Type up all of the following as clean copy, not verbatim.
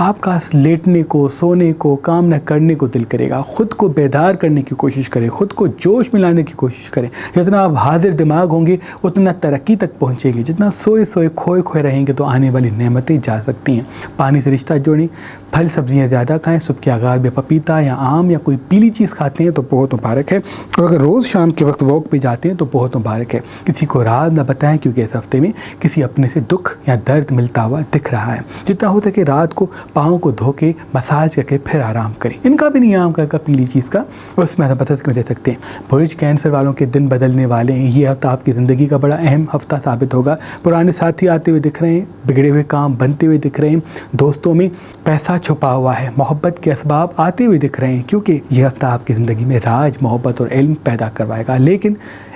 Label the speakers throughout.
Speaker 1: آپ کا لیٹنے کو، سونے کو، کام نہ کرنے کو دل کرے گا. خود کو بیدار کرنے کی کوشش کریں، خود کو جوش میں لانے کی کوشش کریں. جتنا آپ حاضر دماغ ہوں گے اتنا ترقی تک پہنچے گی. جتنا سوئے سوئے کھوئے کھوئے رہیں گے تو آنے والی نعمتیں جا سکتی ہیں. پانی سے رشتہ جوڑیں، پھل سبزیاں زیادہ کھائیں. صبح کے آغاز میں پپیتا یا آم یا کوئی پیلی چیز کھاتے ہیں تو بہت مبارک ہے، اور اگر روز شام کے وقت واک پہ جاتے ہیں تو بہت مبارک ہے. کسی کو راز نہ بتائیں کیونکہ اس ہفتے میں کسی اپنے سے دکھ یا درد ملتا ہوا دکھ رہا ہے. جتنا ہو سکے رات کو پاؤں کو دھو کے مساج کر کے پھر آرام کریں. ان کا بھی نیام کا پیلی چیز کا، اور اس میں پتہ دے سکتے ہیں. برج کینسر والوں کے دن بدلنے والے ہیں. یہ ہفتہ آپ کی زندگی کا بڑا اہم ہفتہ ثابت ہوگا. پرانے ساتھی آتے ہوئے دکھ رہے ہیں، بگڑے ہوئے کام بنتے ہوئے دکھ رہے ہیں، دوستوں میں پیسہ چھپا ہوا ہے، محبت کے اسباب آتے ہوئے دکھ رہے ہیں، کیونکہ یہ ہفتہ آپ کی زندگی میں راج، محبت اور علم پیدا کروائے گا. لیکن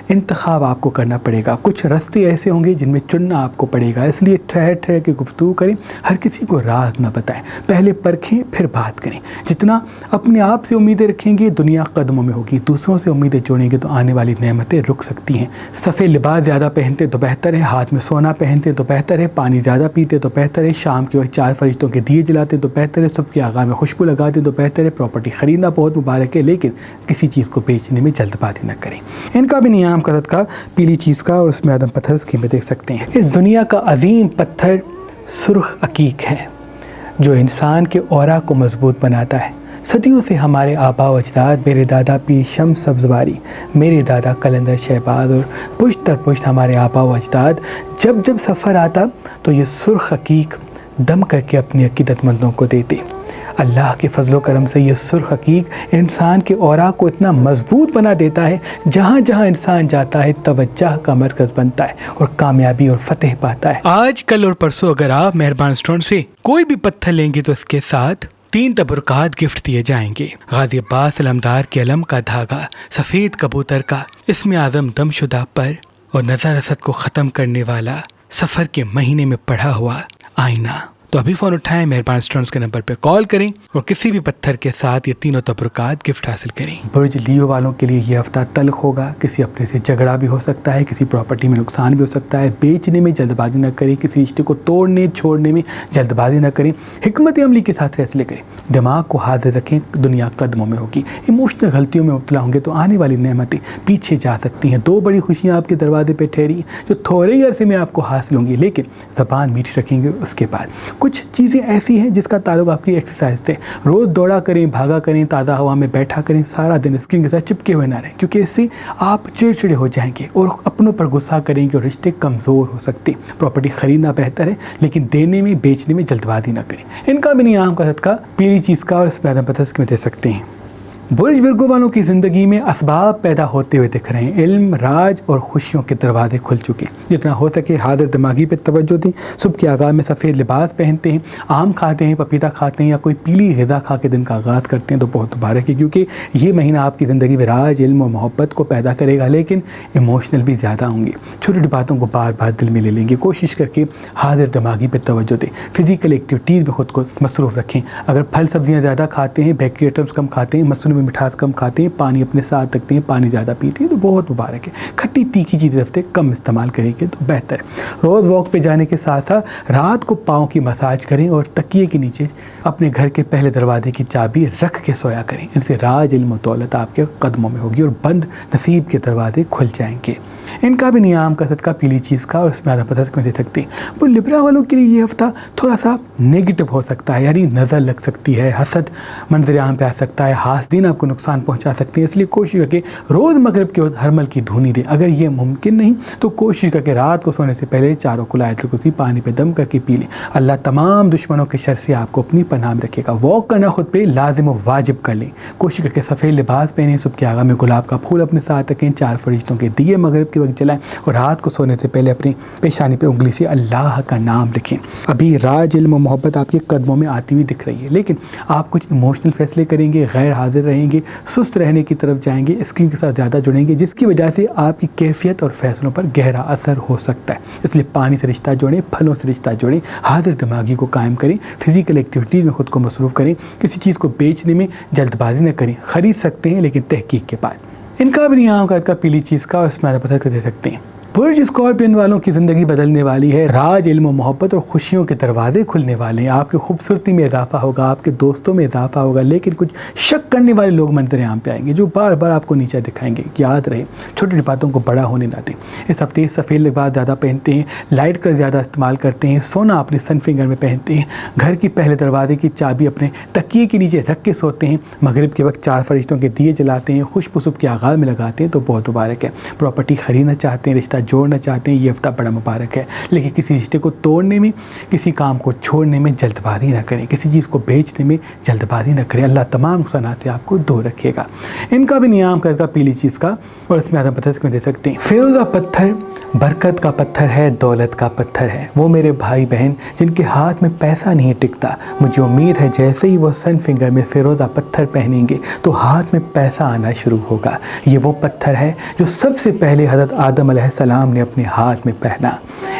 Speaker 1: انتخاب آپ کو کرنا پڑے گا. کچھ راستے ایسے ہوں گے جن میں چننا آپ کو پڑے گا، اس لیے ٹھہر ٹھہر کے گفتگو کریں. ہر کسی کو راز نہ بتائیں، پہلے پرکھیں پھر بات کریں. جتنا اپنے آپ سے امیدیں رکھیں گے دنیا قدموں میں ہوگی. دوسروں سے امیدیں جوڑیں گے تو آنے والی نعمتیں رک سکتی ہیں. سفید لباس زیادہ پہنتے تو بہتر ہے، ہاتھ میں سونا پہنتے تو بہتر ہے، پانی زیادہ پیتے تو بہتر ہے، شام کے وقت 4 فرشتوں کے دیے جلاتے تو بہتر ہے، صبح کے آغاز میں خوشبو لگاتے تو بہتر ہے. پراپرٹی خریدنا بہت مبارک ہے، لیکن کسی چیز کو بیچنے میں جلد بازی نہ کریں. ان کا بھی نیام کا صدقہ پیلی چیز کا، اور اس میں عدم پتھر کی میں دیکھ سکتے ہیں. اس دنیا کا عظیم پتھر سرخ عقیق ہے جو انسان کے اورا کو مضبوط بناتا ہے. صدیوں سے ہمارے آبا و اجداد، میرے دادا پیر شمس سبزواری، میرے دادا قلندر شہباز اور پشت در پشت ہمارے آبا و اجداد جب سفر آتا تو یہ سرخ عقیق دم کر کے اپنی عقیدت مندوں کو دیتے. اللہ کے فضل و کرم سے یہ سرخ عقیق انسان کے اورا کو اتنا مضبوط بنا دیتا ہے، جہاں جہاں انسان جاتا ہے توجہ کا مرکز بنتا ہے اور کامیابی اور فتح پاتا ہے. آج کل اور پرسوں اگر آپ مہربان اسٹون سے کوئی بھی پتھر لیں گے تو اس کے ساتھ 3 تبرکات گفٹ دیے جائیں گے. غازی عباس علمدار کے علم کا دھاگا، سفید کبوتر کا اسم اعظم دم شدہ پر، اور نظر اسد کو ختم کرنے والا سفر کے مہینے میں پڑھا ہوا آئینہ. تو ابھی فون اٹھائیں، مہربان اسٹونز کے نمبر پہ کال کریں اور کسی بھی پتھر کے ساتھ یہ 3 تبرکات گفٹ حاصل کریں. برج لیو والوں کے لیے یہ ہفتہ تلخ ہوگا. کسی اپنے سے جھگڑا بھی ہو سکتا ہے، کسی پراپرٹی میں نقصان بھی ہو سکتا ہے. بیچنے میں جلد بازی نہ کریں، کسی رشتے کو توڑنے چھوڑنے میں جلد بازی نہ کریں. حکمت عملی کے ساتھ فیصلے کریں. دماغ کو حاضر رکھیں، دنیا قدموں میں ہوگی. ایموشنل غلطیوں میں مبتلا ہوں گے تو آنے والی نعمتیں پیچھے جا سکتی ہیں. 2 بڑی خوشیاں آپ کے دروازے پہ ٹھہری جو تھوڑے ہی عرصے میں آپ کو حاصل ہوں گی، لیکن زبان میٹھی رکھیں گے. اس کے بعد کچھ چیزیں ایسی ہیں جس کا تعلق آپ کی ایکسرسائز سے. روز دوڑا کریں، بھاگا کریں، تازہ ہوا میں بیٹھا کریں. سارا دن اسکرین کے ساتھ چپکے ہوئے نہ رہیں، کیونکہ اس سے آپ چڑچڑے ہو جائیں گے اور اپنوں پر غصہ کریں گے اور رشتے کمزور ہو سکتے. پراپرٹی خریدنا بہتر ہے، لیکن دینے میں بیچنے میں جلد بازی نہ کریں. ان کا بھی نیام کا صدقہ پیلی چیز کا، اور اس میں عدم پتھر میں دے سکتے ہیں. برج ورگو والوں کی زندگی میں اسباب پیدا ہوتے ہوئے دکھ رہے ہیں. علم، راج اور خوشیوں کے دروازے کھل چکے. جتنا ہو سکے حاضر دماغی پہ توجہ دیں. صبح کے آغاز میں سفید لباس پہنتے ہیں، آم کھاتے ہیں، پپیتا کھاتے ہیں یا کوئی پیلی غذا کھا کے دن کا آغاز کرتے ہیں تو بہت مبارک ہے، کیونکہ یہ مہینہ آپ کی زندگی میں راج، علم و محبت کو پیدا کرے گا. لیکن ایموشنل بھی زیادہ ہوں گے، چھوٹی چھوٹی باتوں کو بار بار دل میں لے لیں گے. کوشش کر کے حاضر دماغی پہ توجہ دیں. فزیکل ایکٹیویٹیز میں خود کو مصروف رکھیں. اگر پھل سبزیاں زیادہ کھاتے ہیں، بیکری آئٹمس کم کھاتے ہیں، مصنوعی میں مٹھاس کم کھاتے ہیں، پانی اپنے ساتھ رکھتے ہیں، پانی زیادہ پیتے ہیں تو بہت مبارک ہے. کھٹی تیکھی چیزیں ہفتے کم استعمال کریں گے تو بہتر ہے. روز واک پہ جانے کے ساتھ ساتھ رات کو پاؤں کی مساج کریں اور تکیے کے نیچے اپنے گھر کے پہلے دروازے کی چابی رکھ کے سویا کریں. ان سے راج، علم و دولت آپ کے قدموں میں ہوگی اور بند نصیب کے دروازے کھل جائیں گے. ان کا بھی نیام کا صدقہ پیلی چیز کا، اور اس میں آدھا پتہ دے سکتے ہیں. وہ لبرا والوں کے لیے یہ ہفتہ تھوڑا سا نیگیٹو ہو سکتا ہے، یعنی نظر لگ سکتی ہے، حسد منظر عام پہ آ سکتا ہے، حاسدین آپ کو نقصان پہنچا سکتے ہیں. اس لیے کوشش کر کے روز مغرب کے وقت ہرمل کی دھونی دیں. اگر یہ ممکن نہیں تو کوشش کر کے رات کو سونے سے پہلے 4 کل آیت الکرسی پانی پہ دم کر کے پی لیں. اللہ تمام دشمنوں کے شر سے آپ کو اپنی پناہ میں رکھے گا. واک کرنا خود پہ لازم و واجب کر لیں. کوشش کر کے سفید لباس پہنیں. صبح کے آغاز میں گلاب کا پھول اپنے ساتھ رکھیں. 4 فرشتوں کے دیے مغرب کے وقت جلائیں اور رات کو سونے سے پہلے اپنی پیشانی پہ انگلی سے اللہ کا نام لکھیں. ابھی راج، علم و محبت آپ کے قدموں میں آتی ہوئی دکھ رہی ہے، لیکن آپ کچھ ایموشنل فیصلے کریں گے، غیر حاضر رہیں گے، سست رہنے کی طرف جائیں گے، اسکرین کے ساتھ زیادہ جڑیں گے، جس کی وجہ سے آپ کی کیفیت اور فیصلوں پر گہرا اثر ہو سکتا ہے. اس لیے پانی سے رشتہ جوڑیں، پھلوں سے رشتہ جوڑیں، حاضر دماغی کو قائم کریں، فزیکل ایکٹیویٹیز میں خود کو مصروف کریں. کسی چیز کو بیچنے میں جلد بازی نہ کریں. خرید سکتے ہیں لیکن تحقیق کے بعد. ان کا بھی نیام کا پیلی چیز کا، اور اس میں پتہ دے سکتے ہیں. برج اسکارپین والوں کی زندگی بدلنے والی ہے، راج علم و محبت اور خوشیوں کے دروازے کھلنے والے ہیں، آپ کی خوبصورتی میں اضافہ ہوگا، آپ کے دوستوں میں اضافہ ہوگا، لیکن کچھ شک کرنے والے لوگ منظر عام پہ آئیں گے جو بار بار آپ کو نیچا دکھائیں گے۔ یاد رہے چھوٹی چھوٹی باتوں کو بڑا ہونے نہ دیں۔ اس ہفتے سفید لباس زیادہ پہنتے ہیں، لائٹ کلر زیادہ استعمال کرتے ہیں، سونا اپنے سن فنگر میں پہنتے ہیں، گھر کی پہلے دروازے کی چابی اپنے تکیے کے نیچے رکھ کے سوتے ہیں، مغرب کے وقت 4 فرشتوں کے دیے جلاتے ہیں، خوش پسب کے آغاز میں لگاتے ہیں تو بہت مبارک ہے۔ پراپرٹی خریدنا چاہتے ہیں، رشتہ جوڑنا چاہتے ہیں، یہ ہفتہ بڑا مبارک ہے، لیکن کسی رشتے کو توڑنے میں، کسی کام کو چھوڑنے میں جلد بازی نہ کریں، کسی چیز کو بیچنے میں جلد بازی نہ کریں، اللہ تمام نقصانات سے آپ کو دور رکھے گا۔ ان کا بھی نیام کا پیلی چیز کا اور اس میں آدم پتھر کو دے سکتے ہیں۔ فیروزہ پتھر برکت کا پتھر ہے، دولت کا پتھر ہے، وہ میرے بھائی بہن جن کے ہاتھ میں پیسہ نہیں ٹکتا، مجھے امید ہے جیسے ہی وہ سن فنگر میں فیروزہ پتھر پہنیں گے تو ہاتھ میں پیسہ آنا شروع ہوگا۔ یہ وہ پتھر ہے جو سب سے پہلے حضرت آدم علیہ السلام نے اپنے ہاتھ میں پہنا۔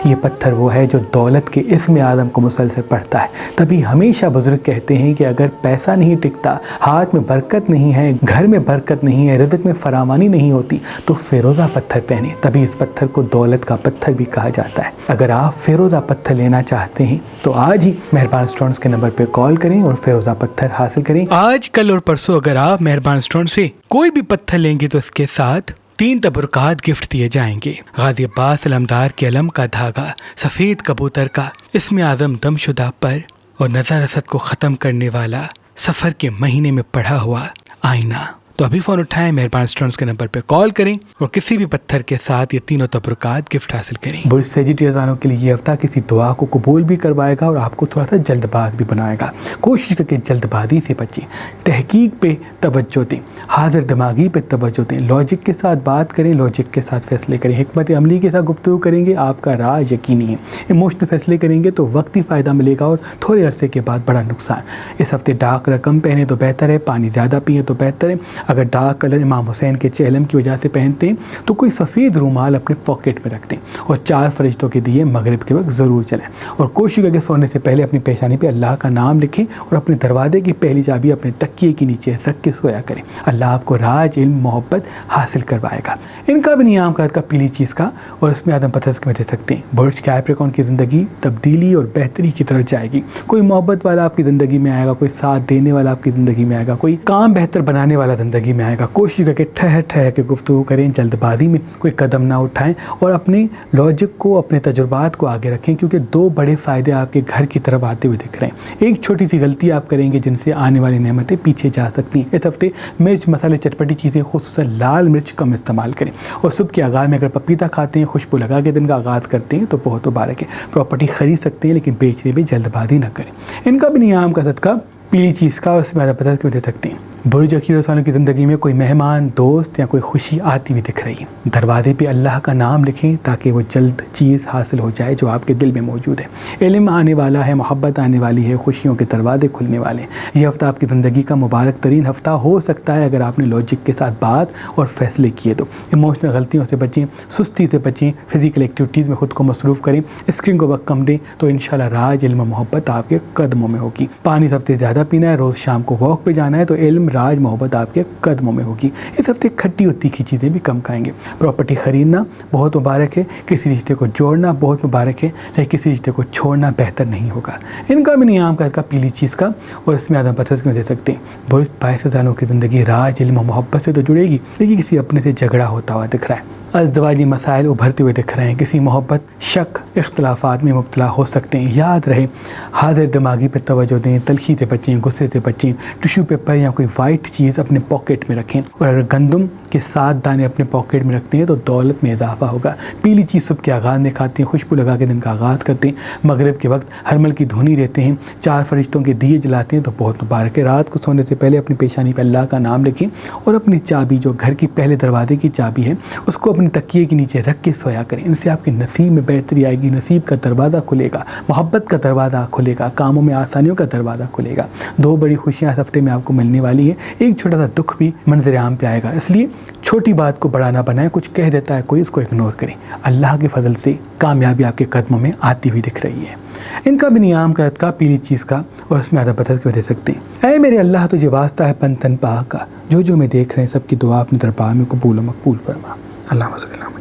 Speaker 1: یہ پتھر وہ ہے جو دولت کے اسم اعظم کو مسلسل پڑھتا ہے۔ تبھی ہمیشہ بزرگ کہتے ہیں کہ اگر پیسہ نہیں ٹکتا، ہاتھ میں برکت نہیں ہے، گھر میں برکت نہیں ہے، رزق میں فراوانی نہیں ہوتی تو فیروزہ پتھر پہنے، تبھی اس پتھر کو دولت کا پتھر بھی کہا جاتا ہے۔ اگر آپ فیروزہ پتھر لینا چاہتے ہیں تو آج ہی مہربان اسٹونز کے نمبر پہ کال کریں اور فیروزہ پتھر حاصل کریں۔ آج کل اور پرسوں اگر آپ مہربان اسٹون سے کوئی بھی پتھر لیں گے تو اس کے ساتھ 3 تبرکات گفٹ دیے جائیں گے۔ غازی عباس علمدار کے علم کا دھاگا، سفید کبوتر کا اسم اعظم دم شدہ پر اور نظر رسد کو ختم کرنے والا سفر کے مہینے میں پڑھا ہوا آئینہ۔ تو ابھی فون اٹھائیں، مہربان اسٹونز کے نمبر پہ کال کریں اور کسی بھی پتھر کے ساتھ یہ 3 تبرکات گفٹ حاصل کریں۔ برج سیجیٹیئس والوں کے لیے یہ ہفتہ کسی دعا کو قبول بھی کروائے گا اور آپ کو تھوڑا سا جلد باز بھی بنائے گا۔ کوشش کریں جلد بازی سے بچیں، تحقیق پہ توجہ دیں، حاضر دماغی پہ توجہ دیں، لاجک کے ساتھ بات کریں، لاجک کے ساتھ فیصلے کریں، حکمت عملی کے ساتھ گفتگو کریں گے، آپ کا راز یقینی ہے۔ ایموشنل فیصلے کریں گے تو وقتی فائدہ ملے گا اور تھوڑے عرصے کے بعد بڑا نقصان۔ اس ہفتے ڈارک رقم پہنے تو بہتر ہے، پانی زیادہ پئیں تو بہتر ہے۔ اگر ڈارک کلر امام حسین کے چہلم کی وجہ سے پہنتے ہیں تو کوئی سفید رومال اپنے پاکٹ میں رکھ دیں اور 4 فرشتوں کے دیے مغرب کے وقت ضرور چلیں، اور کوشش کریں سونے سے پہلے اپنی پیشانی پہ اللہ کا نام لکھیں اور اپنے دروازے کی پہلی چابی اپنے تکیے کے نیچے رکھ کے سویا کریں۔ اللہ آپ کو راج علم محبت حاصل کروائے گا۔ ان کا بھی نیام کا پیلی چیز کا اور اس میں آدم پتھر میں دے سکتے ہیں۔ برج کیپریکارن کی زندگی تبدیلی اور بہتری کی طرف جائے گی، کوئی محبت والا آپ کی زندگی میں آئے گا، کوئی ساتھ دینے والا آپ کی زندگی میں آئے گا، کوئی کام بہتر بنانے والا زندگی میں آئے گا۔ کوشش کر کے ٹھہر کے گفتگو کریں، جلد بازی میں کوئی قدم نہ اٹھائیں اور اپنے لاجک کو، اپنے تجربات کو آگے رکھیں، کیونکہ 2 بڑے فائدے آپ کے گھر کی طرف آتے ہوئے دکھ رہے ہیں۔ ایک چھوٹی سی غلطی آپ کریں گے جن سے آنے والی نعمتیں پیچھے جا سکتی ہیں۔ اس ہفتے مرچ مسالے چٹپٹی چیزیں خصوصاً لال مرچ کم استعمال کریں، اور صبح کے آغاز میں اگر پپیتا کھاتے ہیں، خوشبو لگا کے دن کا آغاز کرتے ہیں تو بہت مبارک ہے۔ پراپرٹی خرید سکتے ہیں لیکن بیچنے میں جلد بازی نہ کریں۔ ان کا بھی نیام کا صدقہ پیلی چیز کا اور اس میں زیادہ پتہ کیوں دے سکتے ہیں۔ برج اکیلیس والوں کی زندگی میں کوئی مہمان، دوست یا کوئی خوشی آتی ہوئی دکھ رہی ہے۔ دروازے پہ اللہ کا نام لکھیں تاکہ وہ جلد چیز حاصل ہو جائے جو آپ کے دل میں موجود ہے۔ علم آنے والا ہے، محبت آنے والی ہے، خوشیوں کے دروازے کھلنے والے ہیں۔ یہ ہفتہ آپ کی زندگی کا مبارک ترین ہفتہ ہو سکتا ہے اگر آپ نے لاجک کے ساتھ بات اور فیصلے کیے تو۔ ایموشنل غلطیوں سے بچیں، سستی سے بچیں، فزیکل ایکٹیویٹیز میں خود کو مصروف کریں، اسکرین کو وقت کم دیں تو انشاءاللہ راج علم و محبت آپ کے قدموں میں ہوگی۔ پانی سب سے زیادہ پینا ہے، روز شام کو واک پہ جانا ہے تو علم، راج، محبت آپ کے قدموں میں ہوگی۔ اس ہفتے کھٹی اور تیکھی چیزیں بھی کم کھائیں گے۔ پراپرٹی خریدنا بہت مبارک ہے، کسی رشتے کو جوڑنا بہت مبارک ہے، لیکن کسی رشتے کو چھوڑنا بہتر نہیں ہوگا۔ ان کا بھی نیام کا پیلی چیز کا اور اس میں آدم پتھر کیوں دے سکتے ہیں۔ برج 22 سالوں کی زندگی راج علم و محبت سے تو جڑے گی لیکن کسی اپنے سے جھگڑا ہوتا ہوا دکھ رہا ہے۔ ازدواجی مسائل ابھرتے ہوئے دکھ رہے ہیں، کسی محبت، شک، اختلافات میں مبتلا ہو سکتے ہیں۔ یاد رہے حاضر دماغی پر توجہ دیں، تلخی سے بچیں، غصے سے بچیں، ٹیشو پیپر یا کوئی وائٹ چیز اپنے پاکٹ میں رکھیں، اور اگر گندم کے 7 دانے اپنے پاکٹ میں رکھتے ہیں تو دولت میں اضافہ ہوگا۔ پیلی چیز صبح کے آغاز میں کھاتے ہیں، خوشبو لگا کے دن کا آغاز کرتے ہیں، مغرب کے وقت ہرمل کی دھونی دیتے ہیں، 4 فرشتوں کے دیے جلاتے ہیں تو بہت مبارک ہے۔ رات کو سونے سے پہلے اپنی پیشانی پہ اللہ کا نام لکھیں اور اپنی چابی جو گھر کی پہلے دروازے کی چابی ہے اس کو اپنے تکیے کے نیچے رکھ کے سویا کریں۔ ان سے آپ کے نصیب میں بہتری آئے گی، نصیب کا دروازہ کھلے گا، محبت کا دروازہ کھلے گا، کاموں میں آسانیوں کا دروازہ کھلے گا۔ 2 بڑی خوشیاں اس ہفتے میں آپ کو ملنے والی ہیں، ایک چھوٹا سا دکھ بھی منظر عام پہ آئے گا، اس لیے چھوٹی بات کو بڑا نہ بنائیں، کچھ کہہ دیتا ہے کوئی اس کو اگنور کریں۔ اللہ کے فضل سے کامیابی آپ کے قدموں میں آتی ہوئی دکھ رہی ہے۔ ان کا بھی نیام کا پیلی چیز کا اور اس میں آدھا پتھر کیوں دے سکتے ہیں۔ اے میرے اللہ تجھے واسطہ ہے پن تن پاک کا، جو میں دیکھ رہے ہیں سب کی دعا اپنے دربار میں قبول و مقبول فرما۔ اللہ